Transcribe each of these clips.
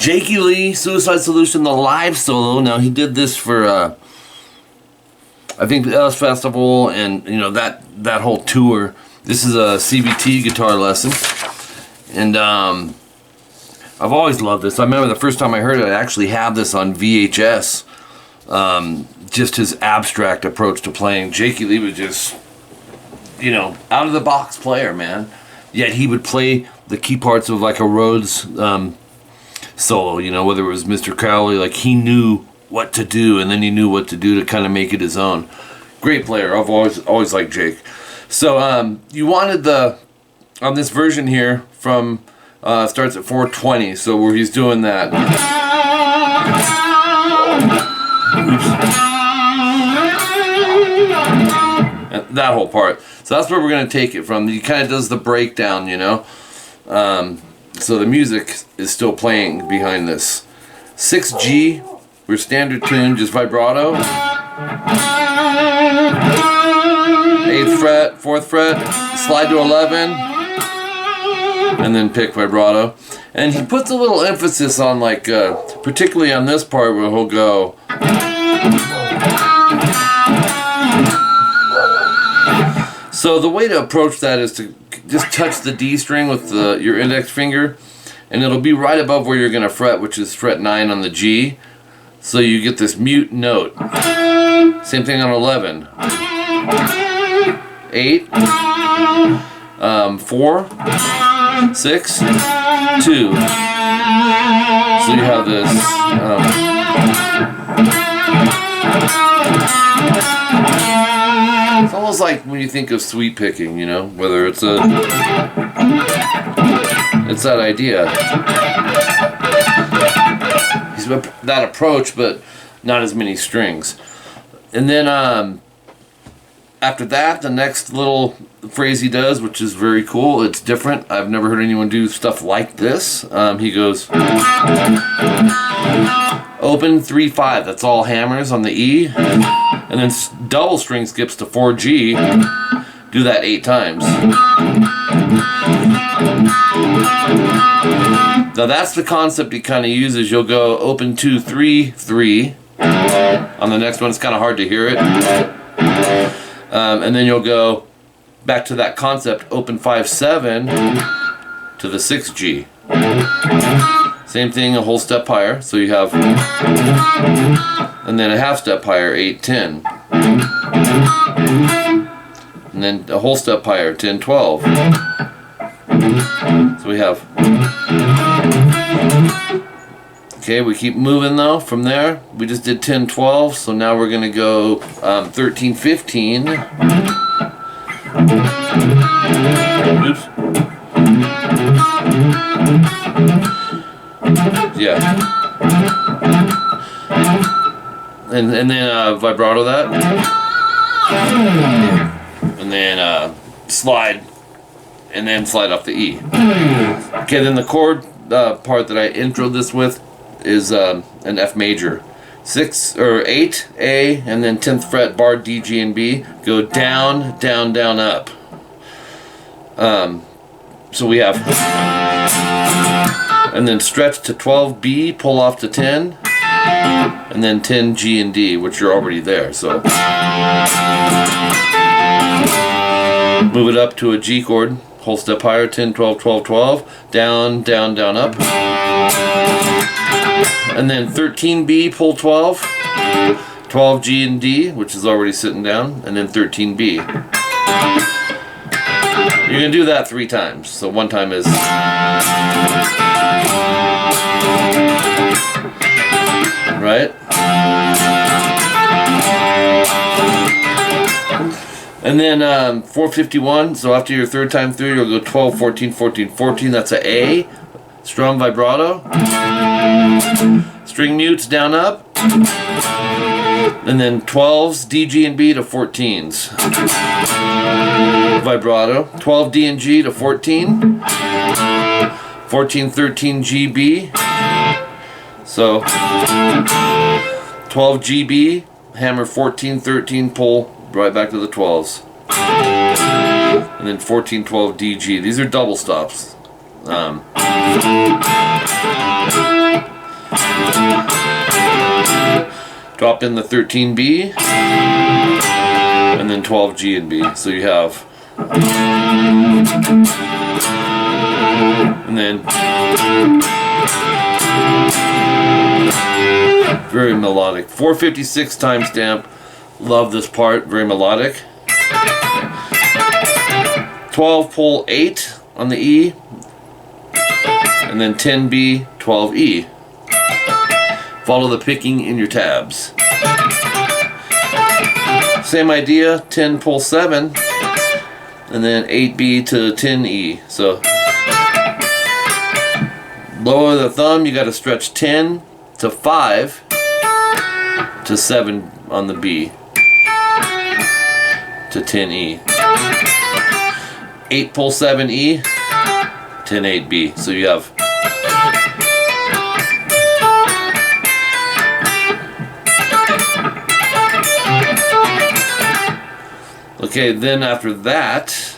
𝐂𝐄𝐒, Suicide Solution, the live solo. Now he did this for I think the Ellis Festival and that whole tour. This is a CVT Guitar Lesson, and I've always loved this. I remember the first time I heard it, I actually have this on VHS. Just his abstract approach to playing. 𝐂𝐄𝐒 was just, out of the box player, man. Yet he would play the key parts of like a Rhodes solo, whether it was Mr. Crowley, like he knew what to do, and then he knew what to do to kind of make it his own. Great player. I've always liked Jake. So you wanted on this version here from starts at 420, so where he's doing that. That whole part. So that's where we're going to take it from. He kind of does the breakdown, so the music is still playing behind this. 6G, we're standard tune, just vibrato. 8th fret, 4th fret, slide to 11, and then pick vibrato. And he puts a little emphasis on particularly on this part where he'll go. So the way to approach that is to just touch the D string with your index finger, and it'll be right above where you're going to fret, which is fret 9 on the G. So you get this mute note. Same thing on 11. 8, 4, 6, 2. So you have this. It's almost like when you think of sweep picking, whether it's that idea. He's that approach, but not as many strings. And then after that, the next little phrase he does, which is very cool, it's different. I've never heard anyone do stuff like this. He goes open 3/5. That's all hammers on the E, and then double string skips to 4G. Do that 8 times. Now that's the concept he kind of uses. You'll go open 2 3 3. On the next one, it's kind of hard to hear it. And then you'll go back to that concept, open 5 7 to the 6G. Same thing, a whole step higher. So you have, and then a half step higher, 8 10. And then a whole step higher, 10 12. So we have. Okay, we keep moving though from there. We just did 10 12, so now we're going to go 13 15. Oops. Yeah. And then vibrato that. And then slide. And then slide off the E. Okay, then the chord part that I introed this with is an F major. 6 or 8 A, and then 10th fret bar D, G, and B. Go down, down, down, up. So we have, and then stretch to 12 B, pull off to 10, and then 10 G and D, which are already there. So move it up to a G chord, whole step higher, 10 12 12 12, down, down, down, up. And then 13B, pull 12, 12G and D, which is already sitting down, and then 13B. You're going to do that 3 times. So one time is, right? And then 451, so after your 3rd time through, you'll go 12, 14, 14, 14. That's a A. Strum vibrato. String mutes down up. And then 12s, D, G, and B to 14s. Vibrato. 12 D and G to 14. 14, 13 G, B. So 12 G, B. Hammer 14, 13, pull right back to the 12s. And then 14, 12 D, G. These are double stops. Drop in the 13B, and then 12G and B. So you have, and then very melodic. 456 timestamp. Love this part. Very melodic. 12 pull 8 on the E, and then 10B, 12E. Follow the picking in your tabs. Same idea, 10 pull 7, and then 8B to 10E. So lower the thumb, you got to stretch 10 to 5 to 7 on the B to 10E. 8 pull 7E, 10 8B. So you have okay, then after that,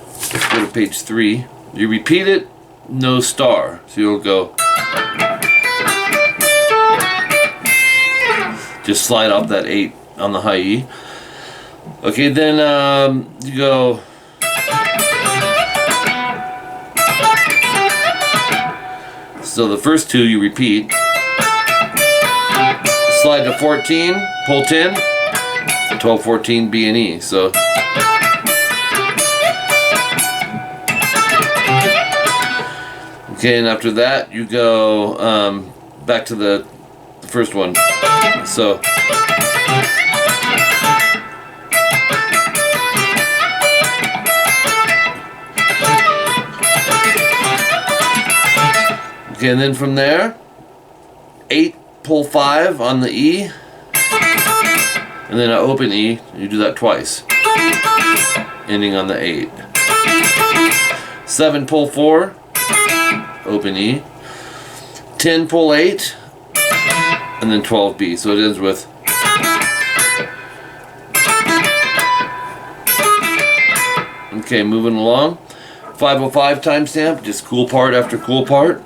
let's go to page 3. You repeat it, no star. So you'll go, just slide off that 8 on the high E. Okay, then you go, so the first two you repeat. Slide to 14, pull 10. 12, 14, B and E. So okay, and after that you go back to the first one. So okay, and then from there, 8 pull 5 on the E, and then an open E. You do that twice, ending on the 8. 7 pull 4, open E. 10 pull 8, and then 12B. So it ends with okay, moving along. 505 timestamp, just cool part after cool part.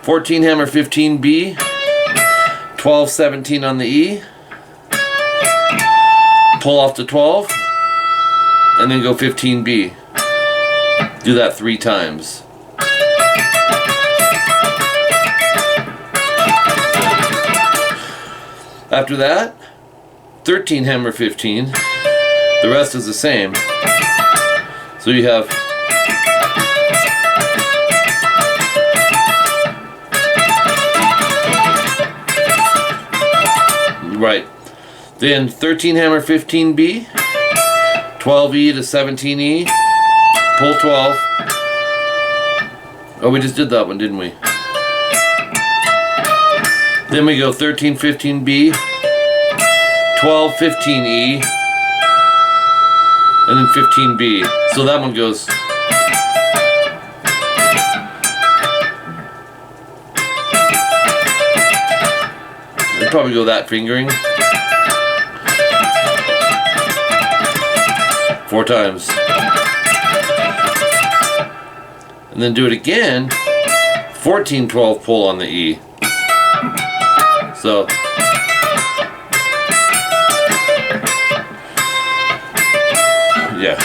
14 hammer 15B, 12 17 on the E, pull off to 12, and then go 15B. Do that 3 times. After that, 13 hammer 15. The rest is the same. So you have right. Then 13 hammer 15B, 12E to 17E, pull 12. Oh, we just did that one, didn't we? Then we go 13 15B, 12 15E, and then 15B. So that one goes I'd probably go that fingering 4 times, and then do it again. 14 12 pull on the E. So yeah.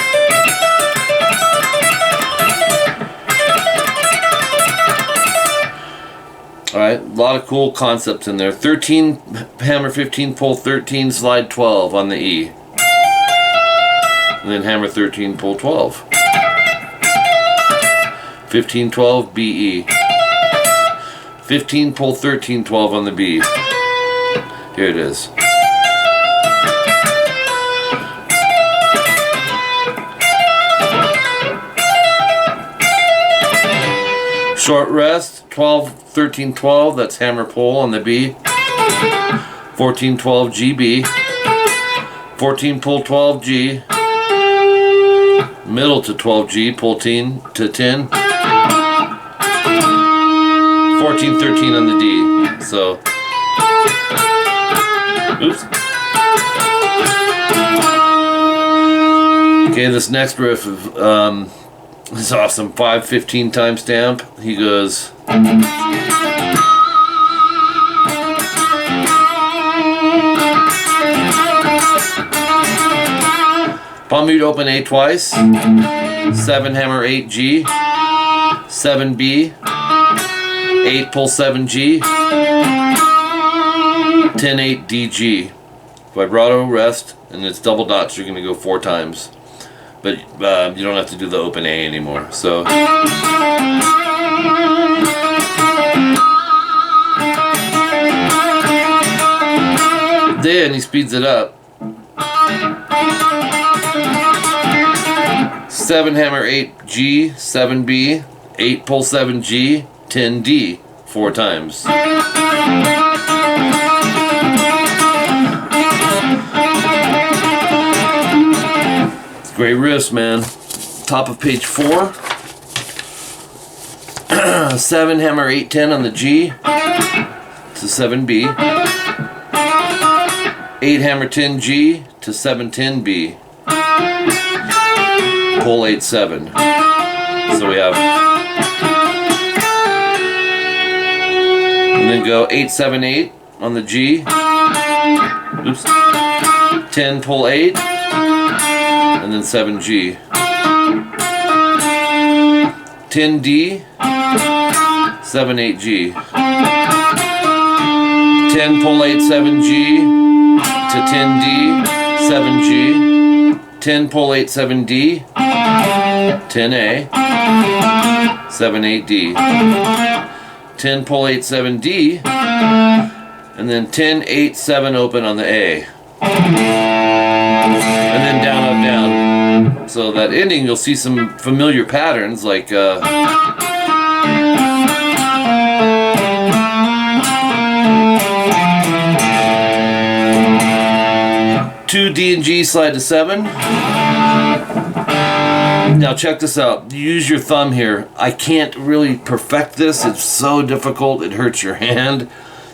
Alright, a lot of cool concepts in there. 13 hammer 15 pull 13 slide 12 on the E. And then hammer 13 pull 12. 15 12 BE. 15 pull 13 12 on the B. Here it is. Short rest, 12 13 12, that's hammer pull on the B. 14 12 GB. 14 pull 12 G. Middle to 12 G, pull 10 to 10. 14 13 on the D. So oops. Okay, this next riff It's awesome. 5/15 timestamp. He goes. Palm mute open A twice. 7 hammer 8 G. 7 B. 8 pull 7 G. 10 8 D G. Vibrato, rest, and it's double dots. You're going to go 4 times. But you don't have to do the open A anymore. So. Then he speeds it up. 7 hammer 8 G, 7 B, 8 pull 7 G, 10 D, 4 times. Great riffs, man. Top of page 4. 7 hammer 8 10 on the G to 7 B. 8 hammer 10 G to 7 10 B. Pull 8 7. So we have. And then go 8 7 8 on the G. Oops. 10 pull 8. And then 7 G. 10 D. 7 8 G. 10 pull 8 7 G to 10 D 7 G. 10 pull 8 7 D 10 A 7 8 D. 10 pull 8 7 D and then 10 8 7 open on the A. And then down up down. So that ending you'll see some familiar patterns like 2 D and G slide to 7. Now check this out. Use your thumb here. I can't really perfect this. It's so difficult. It hurts your hand.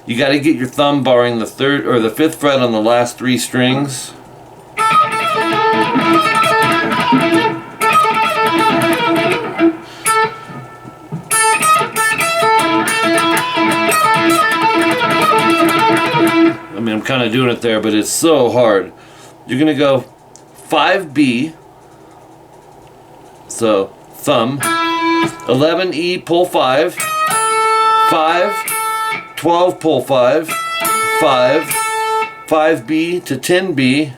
You got to get your thumb barring the 3rd or the 5th fret on the last 3 strings. I mean, I'm kind of doing it there, but it's so hard. You're going to go 5B, so thumb, 11E, pull 5, 5, 12, pull 5, 5, 5B to 10B,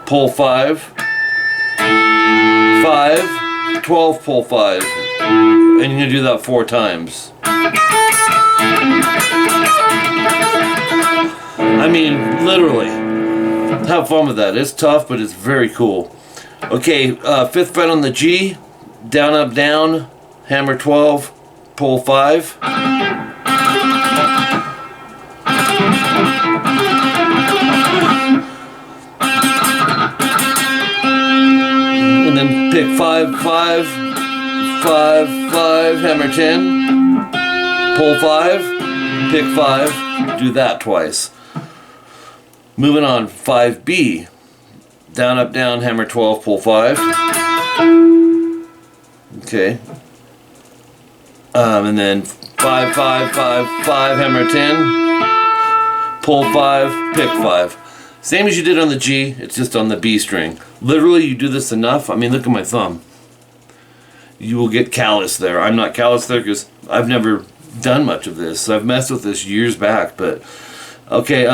pull 5, 5, 12, pull 5, and you're going to do that 4 times. I mean, literally. Have fun with that. It's tough, but it's very cool. Okay, 5th fret on the G, down, up, down, hammer 12, pull 5. And then pick 5, 5, 5, 5, hammer 10, pull 5, pick 5, do that twice. Moving on, 5B, down, up, down, hammer 12, pull 5. Okay. And then 5, 5, 5, 5, hammer 10, pull 5, pick 5. Same as you did on the G, it's just on the B string. Literally, you do this enough. I mean, look at my thumb. You will get callous there. I'm not callous there because I've never done much of this. I've messed with this years back, but okay.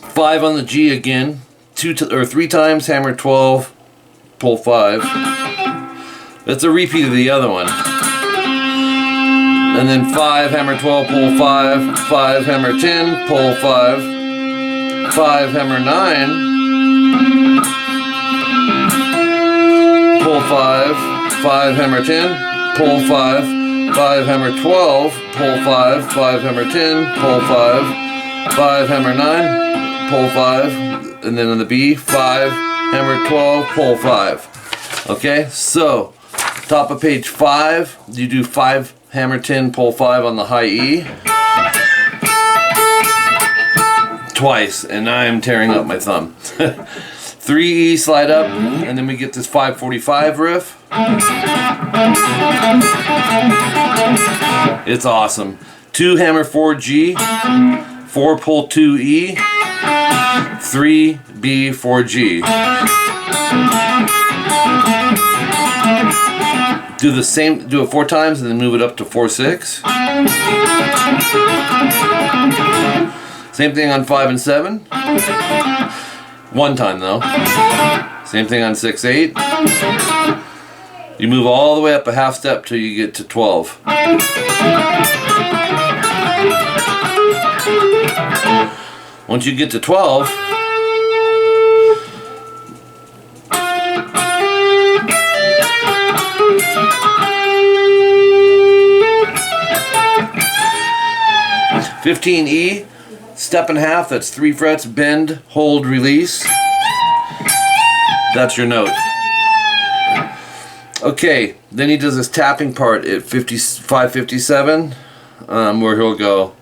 5 on the G again, 2 or 3 times, hammer 12, pull 5. That's a repeat of the other one. And then 5, hammer 12, pull 5, 5, hammer 10, pull 5, 5, hammer 9, pull 5, 5, hammer 10, pull 5, 5, hammer 12, pull 5, 5, hammer 10, pull 5, 5, hammer 9, pull 5, and then on the B, 5, hammer 12, pull 5. Okay, so top of page 5, you do 5, hammer 10, pull 5 on the high E. Twice, and I am tearing up my thumb. 3 3E slide up, and then we get this 545 riff. It's awesome. 2 hammer 4G, 4 pull 2E, 3 B 4G. Do the same, do it 4 times and then move it up to 4/6. Same thing on 5 and 7. 1 time though. Same thing on 6/8. You move all the way up a half step till you get to 12. Once you get to 12, (15E), step and a half, that's 3 frets, bend, hold, release. That's your note. Okay, then he does this tapping part at 557, where he'll go